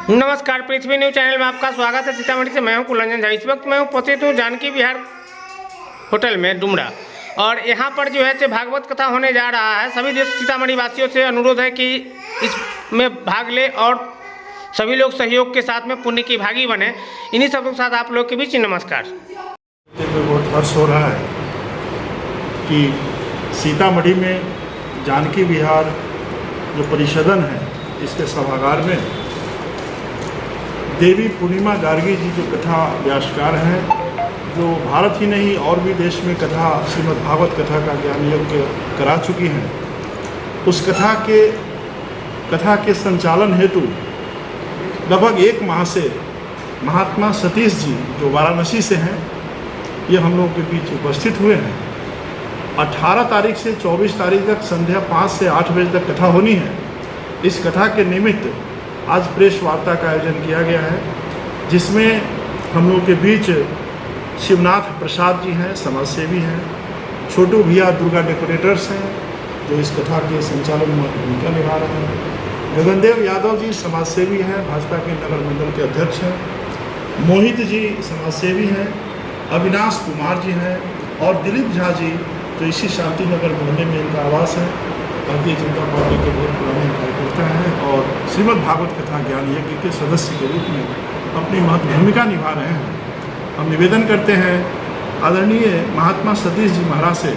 नमस्कार, पृथ्वी news channel में आपका स्वागत है। सीतामढ़ी से मैं हूं कुलरंजन झा। इस वक्त मैं उपस्थित हूं जानकी विहार होटल में डुमरा, और यहां पर जो है भागवत कथा होने जा रहा है। सभी सीतामढ़ी वासियों से अनुरोध है कि इसमें भाग ले और सभी लोग सहयोग के साथ में पुण्य की भागी बने। इन्हीं सबों के साथ आप लोग के बीच नमस्कार। बहुत हर्ष हो रहा है कि सीतामढ़ी में जानकी विहार जो परिसदन है, इसके सभागार में देवी पूर्णिमा गार्गी जी जो कथा व्यासकार हैं, जो भारत ही नहीं और भी देश में कथा श्रीमद् भागवत कथा का ज्ञान यज्ञ करा चुकी हैं, उस कथा के संचालन हेतु लगभग 1 माह से महात्मा सतीश जी जो वाराणसी से हैं, ये हम लोगों के बीच उपस्थित हुए हैं। 18 तारीख से 24 तारीख तक संध्या 5 से 8 बजे तक कथा होनी है। इस कथा के निमित्त आज प्रेस वार्ता का आयोजन किया गया है, जिसमें हम लोगों के बीच शिवनाथ प्रसाद जी हैं, समाजसेवी हैं, छोटू भैया दुर्गा डेकोरेटर्स हैं जो इस कथा के संचालन में भूमिका निभा रहे हैं, गगनदेव यादव जी समाजसेवी हैं, भाजपा के नगर मंडल के अध्यक्ष हैं, मोहित जी समाजसेवी हैं, अविनाश कुमार जी हैं और दिलीप झा जी जो इसी शांति नगर मोहल्ले में इनका आवास है, भारतीय जनता पार्टी के बहुत पुराने कार्यकर्ता हैं और श्रीमद् भागवत कथा ज्ञान यज्ञ के सदस्य के रूप में अपनी महत्व भूमिका निभा रहे हैं। हम निवेदन करते हैं आदरणीय महात्मा सतीश जी महाराज से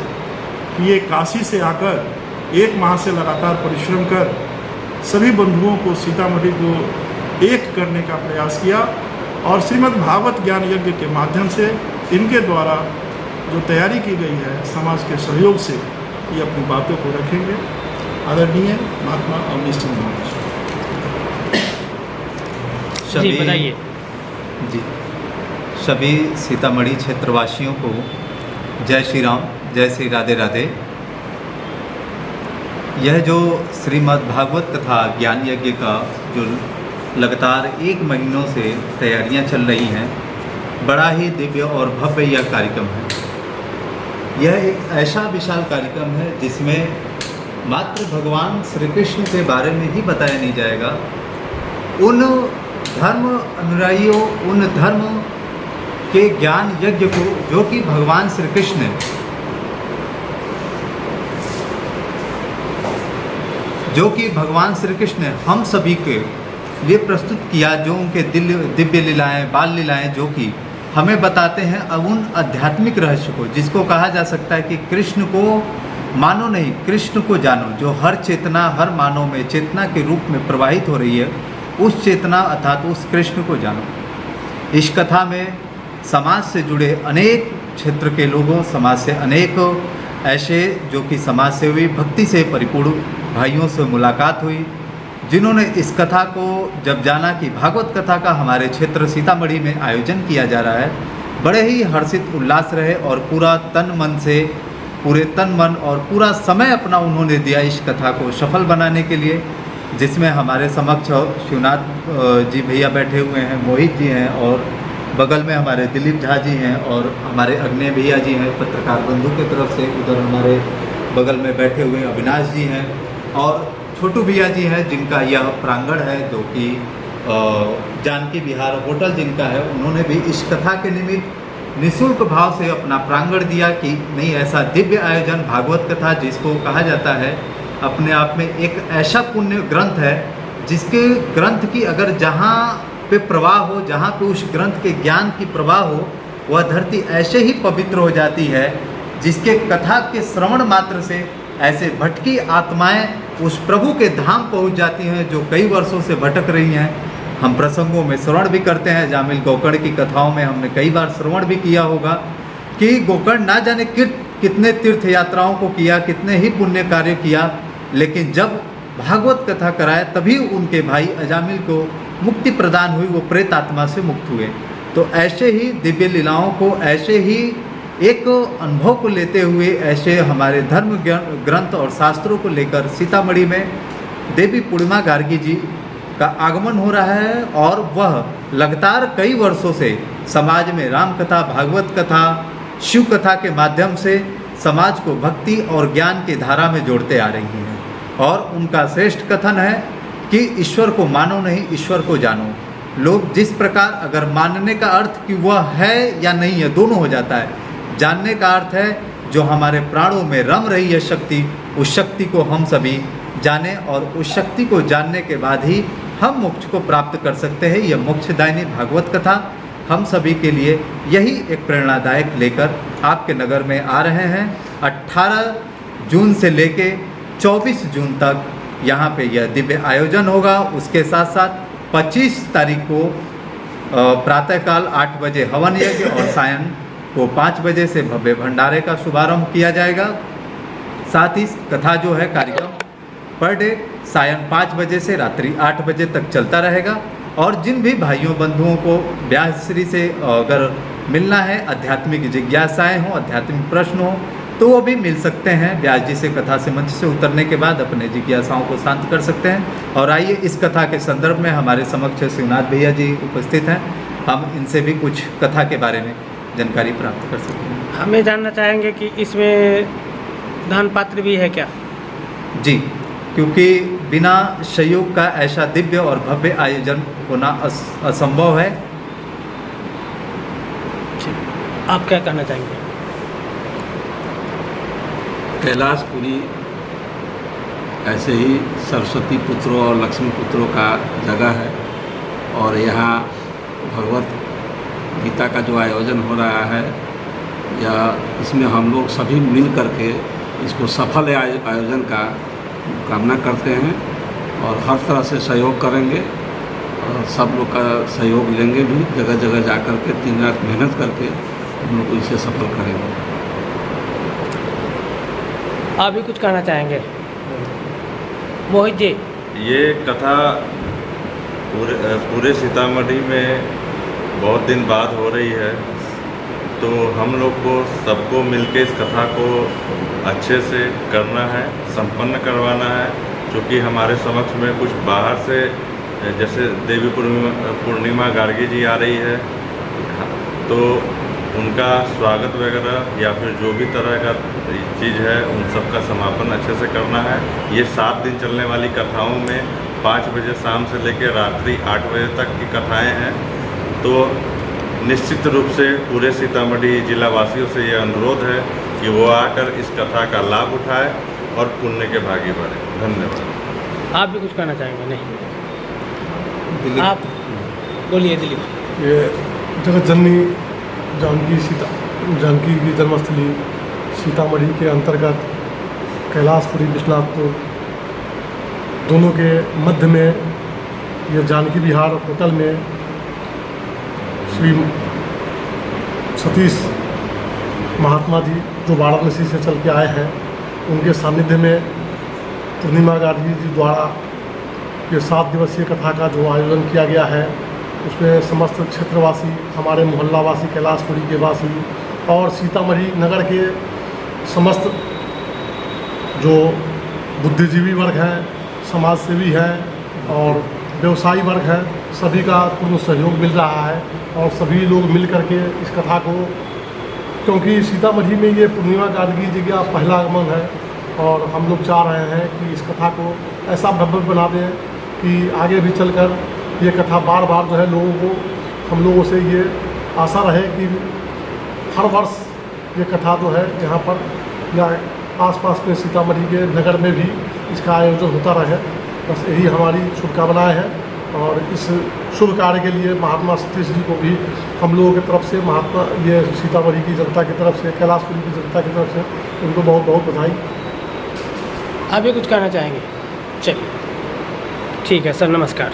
कि ये काशी से आकर 1 माह से लगातार परिश्रम कर सभी बंधुओं को सीतामढ़ी को एक करने का प्रयास किया और श्रीमद् भागवत ज्ञान यज्ञ के माध्यम से इनके द्वारा जो तैयारी की गई है समाज के सहयोग से, ये अपनी बातों को रखेंगे। आदरणीय महात्मा अवनीश चंद्र महाराज जी बताइए। जी, सभी सीतामढ़ी क्षेत्रवासियों को जय श्री राम, जय श्री राधे राधे। यह जो श्रीमद् भागवत कथा ज्ञान यज्ञ का जो लगातार 1 महीनों से तैयारियां चल रही हैं, बड़ा ही दिव्य और भव्य यह कार्यक्रम है। यह एक ऐसा विशाल कार्यक्रम है जिसमें मात्र भगवान श्री कृष्ण के बारे में ही बताया नहीं जाएगा, उन धर्म अनुयायियों, उन धर्म के ज्ञान यज्ञ को जो कि भगवान श्री कृष्ण ने हम सभी के लिए प्रस्तुत किया, जो उनके दिव्य लीलाएं, बाल लीलाएं जो कि हमें बताते हैं उन आध्यात्मिक रहस्य को, जिसको कहा जा सकता है कि कृष्ण को मानो नहीं, कृष्ण को जानो। जो हर चेतना, हर मानव में चेतना के रूप में प्रवाहित हो रही है, उस चेतना अर्थात उस कृष्ण को जानो। इस कथा में समाज से जुड़े अनेक क्षेत्र के लोगों, समाज से अनेक ऐसे जो कि समाज सेवी, भक्ति से परिपूर्ण भाइयों से मुलाकात हुई, जिन्होंने इस कथा को जब जाना कि भागवत कथा का हमारे क्षेत्र सीतामढ़ी में आयोजन किया जा रहा है, बड़े ही हर्षित उल्लास रहे और पूरे तन मन और पूरा समय अपना उन्होंने दिया इस कथा को सफल बनाने के लिए, जिसमें हमारे समक्ष शिवनाथ जी भैया बैठे हुए हैं, मोहित जी हैं और बगल में हमारे दिलीप झा जी हैं और हमारे अग्नि भैया जी हैं पत्रकार बंधु की तरफ से, उधर हमारे बगल में बैठे हुए अविनाश जी हैं और छोटू भैया जी हैं, जिनका यह प्रांगण है जो कि जानकी विहार होटल जिनका है, उन्होंने भी इस कथा के निमित्त निःशुल्क भाव से अपना प्रांगण दिया कि नहीं, ऐसा दिव्य आयोजन भागवत कथा जिसको कहा जाता है अपने आप में एक ऐसा पुण्य ग्रंथ है, जिसके ग्रंथ की अगर जहाँ पे प्रवाह हो, जहाँ पे उस ग्रंथ के ज्ञान की प्रवाह हो, वह धरती ऐसे ही पवित्र हो जाती है, जिसके कथा के श्रवण मात्र से ऐसे भटकी आत्माएं उस प्रभु के धाम पहुंच जाती हैं जो कई वर्षों से भटक रही हैं। हम प्रसंगों में श्रवण भी करते हैं, जामिल गोकर्ण की कथाओं में हमने कई बार श्रवण भी किया होगा कि गोकर्ण ना जाने कितने तीर्थ यात्राओं को किया, कितने ही पुण्य कार्य किया, लेकिन जब भागवत कथा कराए तभी उनके भाई अजामिल को मुक्ति प्रदान हुई, वो प्रेत आत्मा से मुक्त हुए। तो ऐसे ही दिव्य लीलाओं को, ऐसे ही एक अनुभव को लेते हुए, ऐसे हमारे धर्म ग्रंथ और शास्त्रों को लेकर सीतामढ़ी में देवी पूर्णिमा गार्गी जी का आगमन हो रहा है और वह लगातार कई वर्षों से समाज में राम कथा, भागवत कथा, शिव कथा के माध्यम से समाज को भक्ति और ज्ञान की धारा में जोड़ते आ रही हैं। और उनका श्रेष्ठ कथन है कि ईश्वर को मानो नहीं, ईश्वर को जानो। लोग जिस प्रकार, अगर मानने का अर्थ कि वह है या नहीं है, दोनों हो जाता है। जानने का अर्थ है जो हमारे प्राणों में रम रही है शक्ति, उस शक्ति को हम सभी जाने, और उस शक्ति को जानने के बाद ही हम मोक्ष को प्राप्त कर सकते हैं। यह मोक्षदायिनी भागवत कथा हम सभी के लिए यही एक प्रेरणादायक लेकर आपके नगर में आ रहे हैं। 18 जून से लेके 24 जून तक यहाँ पे यह दिव्य आयोजन होगा। उसके साथ साथ 25 तारीख को प्रातःकाल 8 बजे हवन यज्ञ और सायं को 5 बजे से भव्य भंडारे का शुभारंभ किया जाएगा। साथ ही कथा जो है कार्यक्रम पर डे सायं 5 बजे से रात्रि 8 बजे तक चलता रहेगा। और जिन भी भाइयों बंधुओं को व्यासश्री से अगर मिलना है, आध्यात्मिक जिज्ञासाएं हों, आध्यात्मिक प्रश्न हो, तो वो भी मिल सकते हैं। व्यास जी से कथा से मंच से उतरने के बाद अपने जिज्ञासाओं को शांत कर सकते हैं। और आइए इस कथा के संदर्भ में हमारे समक्ष शिवनाथ भैया जी उपस्थित हैं, हम इनसे भी कुछ कथा के बारे में जानकारी प्राप्त कर सकते हैं। हमें जानना चाहेंगे कि इसमें दान पात्र भी है क्या? जी, क्योंकि बिना सहयोग का ऐसा दिव्य और भव्य आयोजन होना असंभव है। आप क्या कहना चाहेंगे? कैलाशपुरी ऐसे ही सरस्वती पुत्रों और लक्ष्मी पुत्रों का जगह है, और यहाँ भगवत गीता का जो आयोजन हो रहा है, या इसमें हम लोग सभी मिल करके इसको सफल आयोजन का कामना करते हैं, और हर तरह से सहयोग करेंगे, और सब लोग का सहयोग लेंगे भी। जगह जगह जा कर के 3 रात मेहनत करके हम लोग इसे सफल करेंगे। आप भी कुछ कहना चाहेंगे? मोहित जी। ये कथा पूरे सीतामढ़ी में बहुत दिन बाद हो रही है, तो हम लोग को सबको मिलके इस कथा को अच्छे से करना है, संपन्न करवाना है। क्योंकि हमारे समक्ष में कुछ बाहर से, जैसे देवी पूर्णिमा गार्गी जी आ रही है, तो उनका स्वागत वगैरह या फिर जो भी तरह का चीज़ है उन सब का समापन अच्छे से करना है। ये 7 दिन चलने वाली कथाओं में 5 बजे शाम से लेकर रात्रि 8 बजे तक की कथाएं हैं। तो निश्चित रूप से पूरे सीतामढ़ी जिला वासियों से ये अनुरोध है कि वो आकर इस कथा का लाभ उठाए और पुण्य के भागी बने। धन्यवाद। आप भी कुछ कहना चाहेंगे? नहीं, आप बोलिए दिलीप। ये जगत जननी जानकी की जन्मस्थली सीतामढ़ी के अंतर्गत कैलाशपुरी विश्वनाथपुर दोनों के मध्य में ये जानकी विहार होटल में श्री सतीश महात्मा जी जो वाराणसी से चल के आए हैं, उनके सानिध्य में पूर्णिमा गार्गी जी द्वारा ये 7 दिवसीय कथा का जो आयोजन किया गया है, उसमें समस्त क्षेत्रवासी, हमारे मोहल्लावासी, कैलाशपुरी के वासी और सीतामढ़ी नगर के समस्त जो बुद्धिजीवी वर्ग हैं, समाज सेवी हैं और व्यवसायी वर्ग हैं, सभी का पूर्ण सहयोग मिल रहा है। और सभी लोग मिल करके इस कथा को, क्योंकि सीतामढ़ी में ये पूर्णिमा गार्गी जी का पहला आगमन है, और हम लोग चाह रहे हैं कि इस कथा को ऐसा भव्य बना दें कि आगे भी चलकर ये कथा बार बार जो है लोगों को, हम लोगों से ये आशा रहे कि हर वर्ष ये कथा जो है यहाँ पर या आसपास के सीतामढ़ी के नगर में भी इसका आयोजन होता रहे। बस यही हमारी शुभकामनाएं हैं। और इस शुभ कार्य के लिए महात्मा सतीश जी को भी हम लोगों की तरफ से, ये सीतामढ़ी की जनता की तरफ से, कैलाशपुरी की जनता की तरफ से उनको बहुत बहुत बधाई। आप भी कुछ कहना चाहेंगे? चलिए, ठीक है सर, नमस्कार।